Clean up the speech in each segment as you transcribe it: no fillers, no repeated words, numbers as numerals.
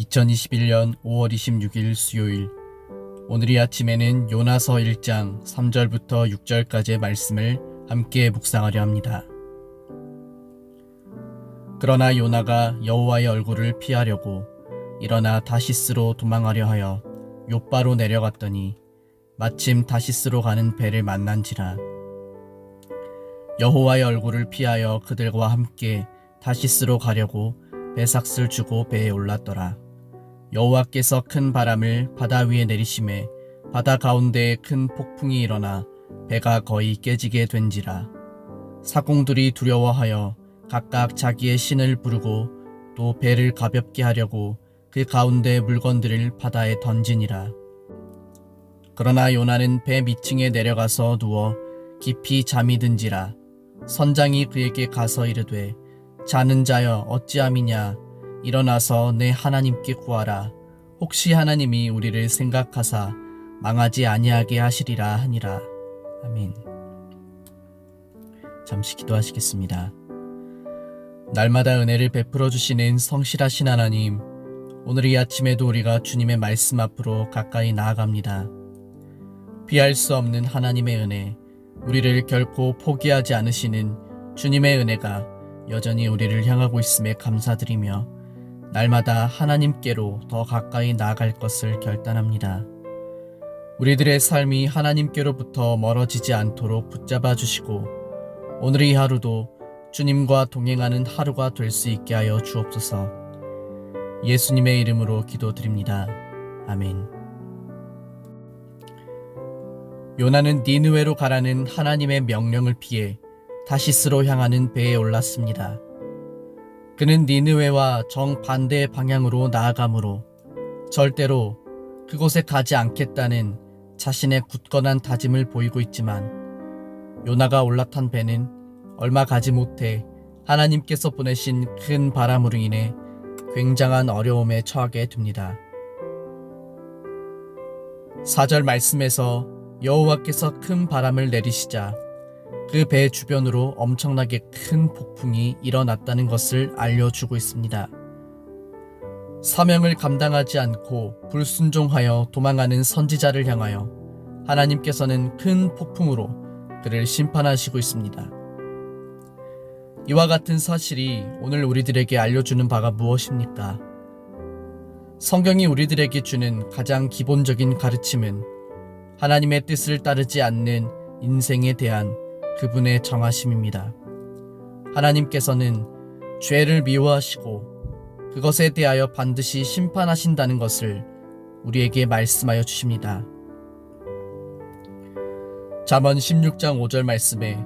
2021년 5월 26일 수요일, 오늘 이 아침에는 요나서 1장 3절부터 6절까지의 말씀을 함께 묵상하려 합니다. 그러나 요나가 여호와의 얼굴을 피하려고 일어나 다시스로 도망하려 하여 욥바로 내려갔더니 마침 다시스로 가는 배를 만난지라. 여호와의 얼굴을 피하여 그들과 함께 다시스로 가려고 배삭을 주고 배에 올랐더라. 여호와께서 큰 바람을 바다 위에 내리심에 바다 가운데에 큰 폭풍이 일어나 배가 거의 깨지게 된지라. 사공들이 두려워하여 각각 자기의 신을 부르고 또 배를 가볍게 하려고 그 가운데 물건들을 바다에 던지니라. 그러나 요나는 배 밑층에 내려가서 누워 깊이 잠이 든지라. 선장이 그에게 가서 이르되, 자는 자여 어찌함이냐, 일어나서 내 하나님께 구하라. 혹시 하나님이 우리를 생각하사 망하지 아니하게 하시리라 하니라. 아멘. 잠시 기도하시겠습니다. 날마다 은혜를 베풀어 주시는 성실하신 하나님, 오늘 이 아침에도 우리가 주님의 말씀 앞으로 가까이 나아갑니다. 피할 수 없는 하나님의 은혜, 우리를 결코 포기하지 않으시는 주님의 은혜가 여전히 우리를 향하고 있음에 감사드리며 날마다 하나님께로 더 가까이 나아갈 것을 결단합니다. 우리들의 삶이 하나님께로부터 멀어지지 않도록 붙잡아 주시고 오늘 이 하루도 주님과 동행하는 하루가 될 수 있게 하여 주옵소서. 예수님의 이름으로 기도드립니다. 아멘. 요나는 니느웨로 가라는 하나님의 명령을 피해 다시스로 향하는 배에 올랐습니다. 그는 니느웨와 정반대의 방향으로 나아가므로 절대로 그곳에 가지 않겠다는 자신의 굳건한 다짐을 보이고 있지만, 요나가 올라탄 배는 얼마 가지 못해 하나님께서 보내신 큰 바람으로 인해 굉장한 어려움에 처하게 됩니다. 4절 말씀에서 여호와께서 큰 바람을 내리시자 그 배 주변으로 엄청나게 큰 폭풍이 일어났다는 것을 알려주고 있습니다. 사명을 감당하지 않고 불순종하여 도망하는 선지자를 향하여 하나님께서는 큰 폭풍으로 그를 심판하시고 있습니다. 이와 같은 사실이 오늘 우리들에게 알려주는 바가 무엇입니까? 성경이 우리들에게 주는 가장 기본적인 가르침은 하나님의 뜻을 따르지 않는 인생에 대한 그분의 정하심입니다. 하나님께서는 죄를 미워하시고 그것에 대하여 반드시 심판하신다는 것을 우리에게 말씀하여 주십니다. 잠언 16장 5절 말씀에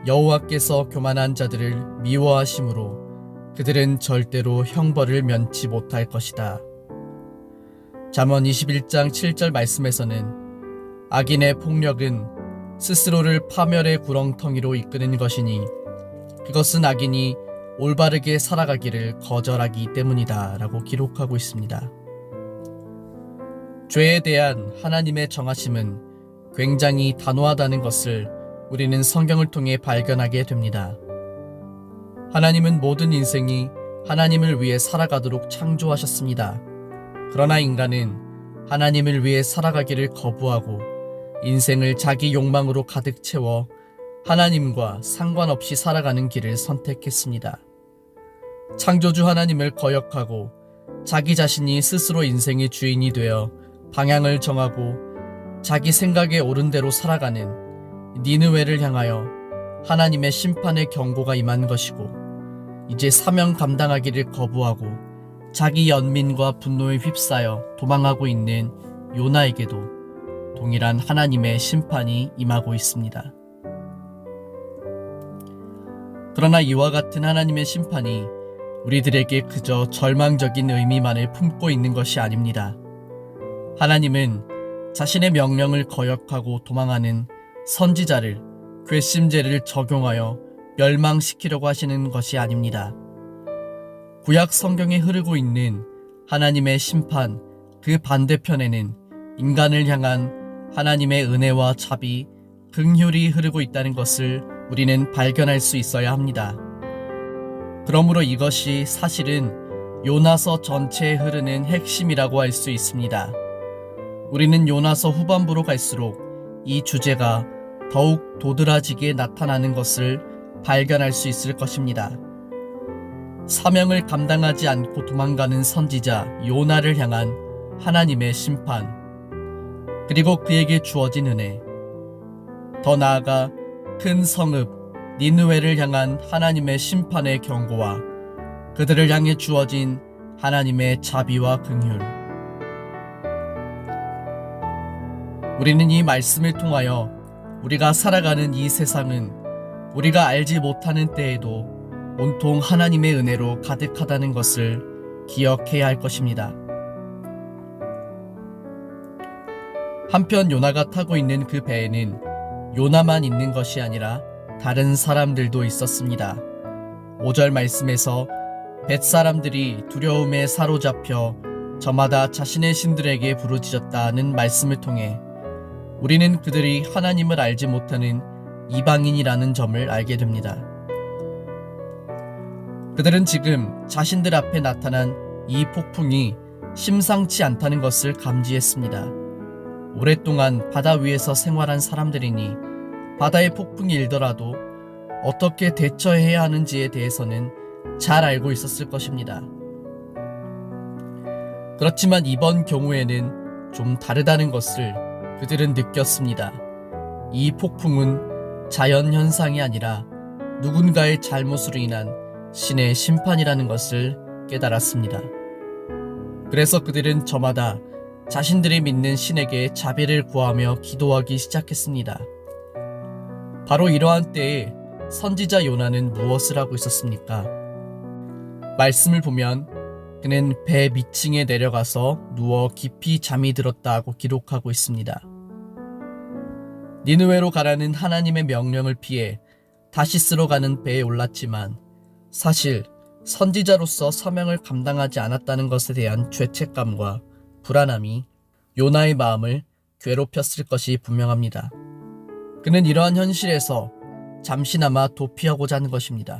여호와께서 교만한 자들을 미워하심으로 그들은 절대로 형벌을 면치 못할 것이다. 잠언 21장 7절 말씀에서는 악인의 폭력은 스스로를 파멸의 구렁텅이로 이끄는 것이니 그것은 악인이 올바르게 살아가기를 거절하기 때문이다 라고 기록하고 있습니다. 죄에 대한 하나님의 정하심은 굉장히 단호하다는 것을 우리는 성경을 통해 발견하게 됩니다. 하나님은 모든 인생이 하나님을 위해 살아가도록 창조하셨습니다. 그러나 인간은 하나님을 위해 살아가기를 거부하고 인생을 자기 욕망으로 가득 채워 하나님과 상관없이 살아가는 길을 선택했습니다. 창조주 하나님을 거역하고 자기 자신이 스스로 인생의 주인이 되어 방향을 정하고 자기 생각에 옳은 대로 살아가는 니느웨를 향하여 하나님의 심판의 경고가 임한 것이고, 이제 사명 감당하기를 거부하고 자기 연민과 분노에 휩싸여 도망하고 있는 요나에게도 동일한 하나님의 심판이 임하고 있습니다. 그러나 이와 같은 하나님의 심판이 우리들에게 그저 절망적인 의미만을 품고 있는 것이 아닙니다. 하나님은 자신의 명령을 거역하고 도망하는 선지자를 괘씸죄를 적용하여 멸망시키려고 하시는 것이 아닙니다. 구약 성경에 흐르고 있는 하나님의 심판 그 반대편에는 인간을 향한 하나님의 은혜와 자비, 긍휼이 흐르고 있다는 것을 우리는 발견할 수 있어야 합니다. 그러므로 이것이 사실은 요나서 전체에 흐르는 핵심이라고 할 수 있습니다. 우리는 요나서 후반부로 갈수록 이 주제가 더욱 도드라지게 나타나는 것을 발견할 수 있을 것입니다. 사명을 감당하지 않고 도망가는 선지자 요나를 향한 하나님의 심판, 그리고 그에게 주어진 은혜, 더 나아가 큰 성읍 니느웨를 향한 하나님의 심판의 경고와 그들을 향해 주어진 하나님의 자비와 긍휼. 우리는 이 말씀을 통하여 우리가 살아가는 이 세상은 우리가 알지 못하는 때에도 온통 하나님의 은혜로 가득하다는 것을 기억해야 할 것입니다. 한편 요나가 타고 있는 그 배에는 요나만 있는 것이 아니라 다른 사람들도 있었습니다. 5절 말씀에서 벳사람들이 두려움에 사로잡혀 저마다 자신의 신들에게 부르짖었다는 말씀을 통해 우리는 그들이 하나님을 알지 못하는 이방인이라는 점을 알게 됩니다. 그들은 지금 자신들 앞에 나타난 이 폭풍이 심상치 않다는 것을 감지했습니다. 오랫동안 바다 위에서 생활한 사람들이니 바다의 폭풍이 일더라도 어떻게 대처해야 하는지에 대해서는 잘 알고 있었을 것입니다. 그렇지만 이번 경우에는 좀 다르다는 것을 그들은 느꼈습니다. 이 폭풍은 자연현상이 아니라 누군가의 잘못으로 인한 신의 심판이라는 것을 깨달았습니다. 그래서 그들은 저마다 자신들이 믿는 신에게 자비를 구하며 기도하기 시작했습니다. 바로 이러한 때에 선지자 요나는 무엇을 하고 있었습니까? 말씀을 보면 그는 배 밑층에 내려가서 누워 깊이 잠이 들었다고 기록하고 있습니다. 니느웨로 가라는 하나님의 명령을 피해 다시스로 가는 배에 올랐지만 사실 선지자로서 사명을 감당하지 않았다는 것에 대한 죄책감과 불안함이 요나의 마음을 괴롭혔을 것이 분명합니다. 그는 이러한 현실에서 잠시나마 도피하고자 하는 것입니다.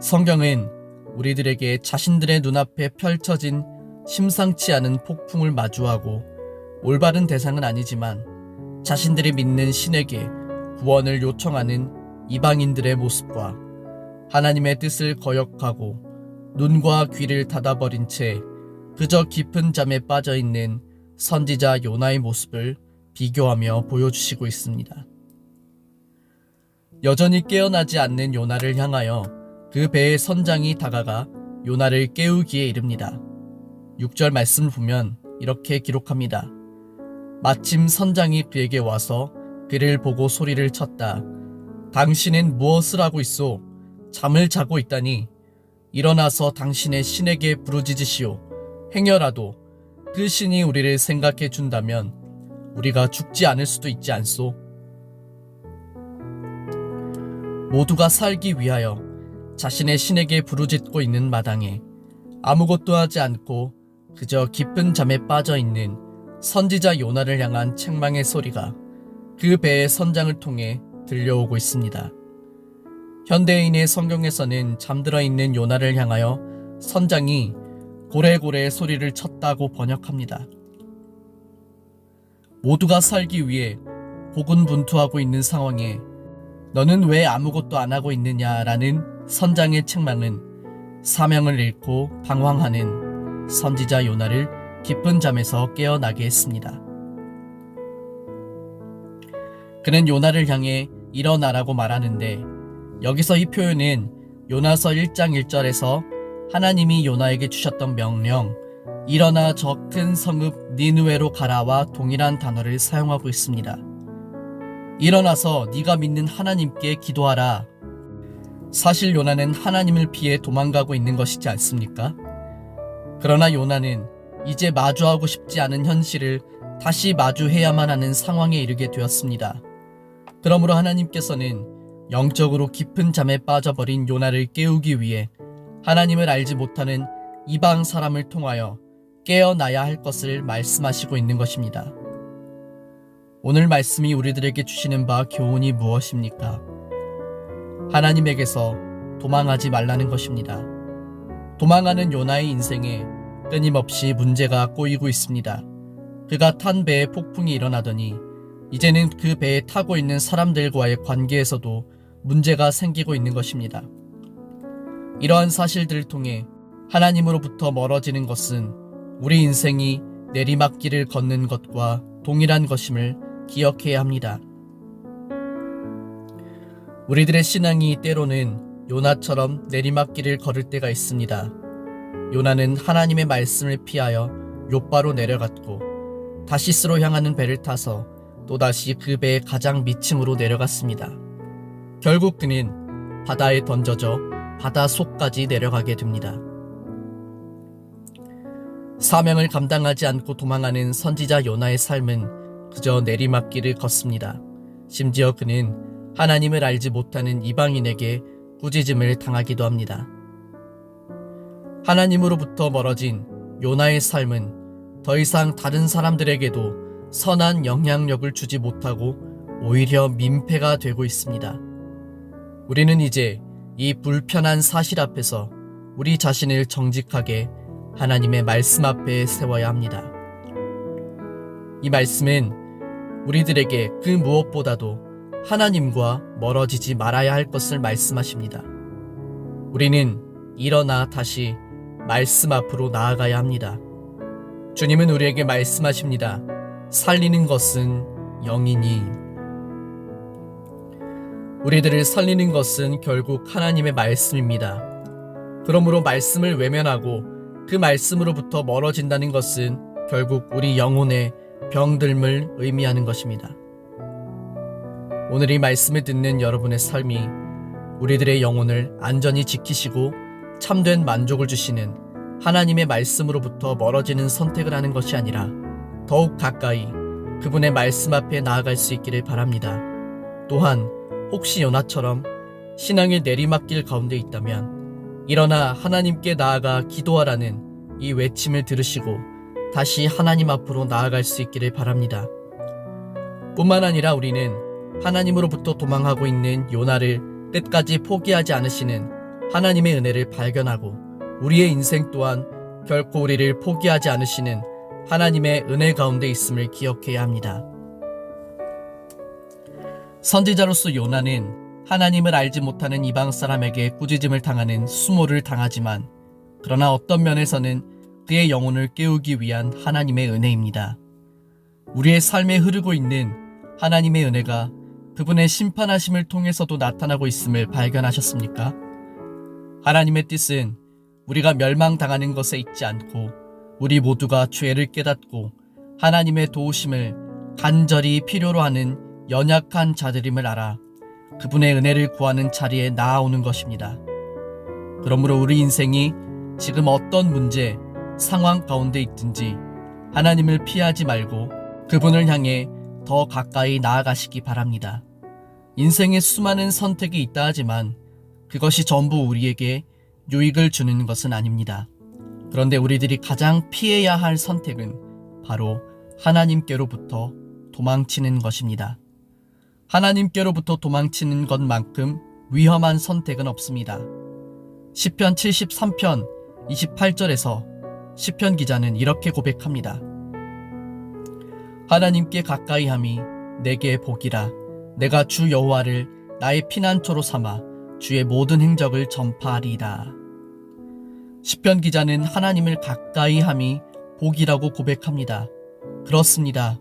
성경은 우리들에게 자신들의 눈앞에 펼쳐진 심상치 않은 폭풍을 마주하고 올바른 대상은 아니지만 자신들이 믿는 신에게 구원을 요청하는 이방인들의 모습과 하나님의 뜻을 거역하고 눈과 귀를 닫아버린 채 그저 깊은 잠에 빠져있는 선지자 요나의 모습을 비교하며 보여주시고 있습니다. 여전히 깨어나지 않는 요나를 향하여 그 배의 선장이 다가가 요나를 깨우기에 이릅니다. 6절 말씀을 보면 이렇게 기록합니다. 마침 선장이 그에게 와서 그를 보고 소리를 쳤다. 당신은 무엇을 하고 있소? 잠을 자고 있다니. 일어나서 당신의 신에게 부르짖으시오. 행여라도 그 신이 우리를 생각해 준다면 우리가 죽지 않을 수도 있지 않소? 모두가 살기 위하여 자신의 신에게 부르짖고 있는 마당에 아무것도 하지 않고 그저 깊은 잠에 빠져있는 선지자 요나를 향한 책망의 소리가 그 배의 선장을 통해 들려오고 있습니다. 현대인의 성경에서는 잠들어 있는 요나를 향하여 선장이 고래고래 소리를 쳤다고 번역합니다. 모두가 살기 위해 고군분투하고 있는 상황에 너는 왜 아무것도 안 하고 있느냐라는 선장의 책망은 사명을 잃고 방황하는 선지자 요나를 깊은 잠에서 깨어나게 했습니다. 그는 요나를 향해 일어나라고 말하는데 여기서 이 표현은 요나서 1장 1절에서 하나님이 요나에게 주셨던 명령 일어나 저 큰 성읍 니느웨로 가라와 동일한 단어를 사용하고 있습니다. 일어나서 네가 믿는 하나님께 기도하라. 사실 요나는 하나님을 피해 도망가고 있는 것이지 않습니까? 그러나 요나는 이제 마주하고 싶지 않은 현실을 다시 마주해야만 하는 상황에 이르게 되었습니다. 그러므로 하나님께서는 영적으로 깊은 잠에 빠져버린 요나를 깨우기 위해 하나님을 알지 못하는 이방 사람을 통하여 깨어나야 할 것을 말씀하시고 있는 것입니다. 오늘 말씀이 우리들에게 주시는 바 교훈이 무엇입니까? 하나님에게서 도망하지 말라는 것입니다. 도망하는 요나의 인생에 끊임없이 문제가 꼬이고 있습니다. 그가 탄 배에 폭풍이 일어나더니 이제는 그 배에 타고 있는 사람들과의 관계에서도 문제가 생기고 있는 것입니다. 이러한 사실들을 통해 하나님으로부터 멀어지는 것은 우리 인생이 내리막길을 걷는 것과 동일한 것임을 기억해야 합니다. 우리들의 신앙이 때로는 요나처럼 내리막길을 걸을 때가 있습니다. 요나는 하나님의 말씀을 피하여 욥바로 내려갔고 다시스로 향하는 배를 타서 또다시 그 배의 가장 밑층으로 내려갔습니다. 결국 그는 바다에 던져져 바다 속까지 내려가게 됩니다. 사명을 감당하지 않고 도망하는 선지자 요나의 삶은 그저 내리막길을 걷습니다. 심지어 그는 하나님을 알지 못하는 이방인에게 꾸짖음을 당하기도 합니다. 하나님으로부터 멀어진 요나의 삶은 더 이상 다른 사람들에게도 선한 영향력을 주지 못하고 오히려 민폐가 되고 있습니다. 우리는 이제 이 불편한 사실 앞에서 우리 자신을 정직하게 하나님의 말씀 앞에 세워야 합니다. 이 말씀은 우리들에게 그 무엇보다도 하나님과 멀어지지 말아야 할 것을 말씀하십니다. 우리는 일어나 다시 말씀 앞으로 나아가야 합니다. 주님은 우리에게 말씀하십니다. 살리는 것은 영이니. 우리들을 살리는 것은 결국 하나님의 말씀입니다. 그러므로 말씀을 외면하고 그 말씀으로부터 멀어진다는 것은 결국 우리 영혼의 병들음을 의미하는 것입니다. 오늘 이 말씀을 듣는 여러분의 삶이 우리들의 영혼을 안전히 지키시고 참된 만족을 주시는 하나님의 말씀으로부터 멀어지는 선택을 하는 것이 아니라 더욱 가까이 그분의 말씀 앞에 나아갈 수 있기를 바랍니다. 또한 혹시 요나처럼 신앙의 내리막길 가운데 있다면 일어나 하나님께 나아가 기도하라는 이 외침을 들으시고 다시 하나님 앞으로 나아갈 수 있기를 바랍니다. 뿐만 아니라 우리는 하나님으로부터 도망하고 있는 요나를 끝까지 포기하지 않으시는 하나님의 은혜를 발견하고 우리의 인생 또한 결코 우리를 포기하지 않으시는 하나님의 은혜 가운데 있음을 기억해야 합니다. 선지자로서 요나는 하나님을 알지 못하는 이방 사람에게 꾸짖음을 당하는 수모를 당하지만 그러나 어떤 면에서는 그의 영혼을 깨우기 위한 하나님의 은혜입니다. 우리의 삶에 흐르고 있는 하나님의 은혜가 그분의 심판하심을 통해서도 나타나고 있음을 발견하셨습니까? 하나님의 뜻은 우리가 멸망당하는 것에 있지 않고 우리 모두가 죄를 깨닫고 하나님의 도우심을 간절히 필요로 하는 연약한 자들임을 알아 그분의 은혜를 구하는 자리에 나아오는 것입니다. 그러므로 우리 인생이 지금 어떤 문제, 상황 가운데 있든지 하나님을 피하지 말고 그분을 향해 더 가까이 나아가시기 바랍니다. 인생에 수많은 선택이 있다 하지만 그것이 전부 우리에게 유익을 주는 것은 아닙니다. 그런데 우리들이 가장 피해야 할 선택은 바로 하나님께로부터 도망치는 것입니다. 하나님께로부터 도망치는 것만큼 위험한 선택은 없습니다. 시편 73편 28절에서 시편 기자는 이렇게 고백합니다. 하나님께 가까이함이 내게 복이라. 내가 주 여호와를 나의 피난처로 삼아 주의 모든 행적을 전파하리이다. 시편 기자는 하나님을 가까이함이 복이라고 고백합니다. 그렇습니다.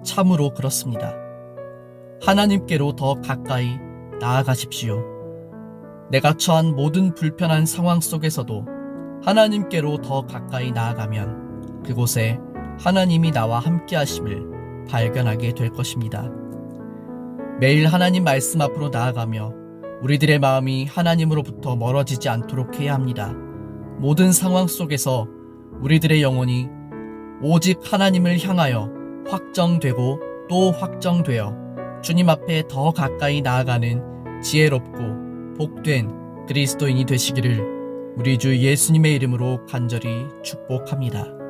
참으로 그렇습니다. 하나님께로 더 가까이 나아가십시오. 내가 처한 모든 불편한 상황 속에서도 하나님께로 더 가까이 나아가면 그곳에 하나님이 나와 함께 하심을 발견하게 될 것입니다. 매일 하나님 말씀 앞으로 나아가며 우리들의 마음이 하나님으로부터 멀어지지 않도록 해야 합니다. 모든 상황 속에서 우리들의 영혼이 오직 하나님을 향하여 확정되고 또 확정되어 주님 앞에 더 가까이 나아가는 지혜롭고 복된 그리스도인이 되시기를 우리 주 예수님의 이름으로 간절히 축복합니다.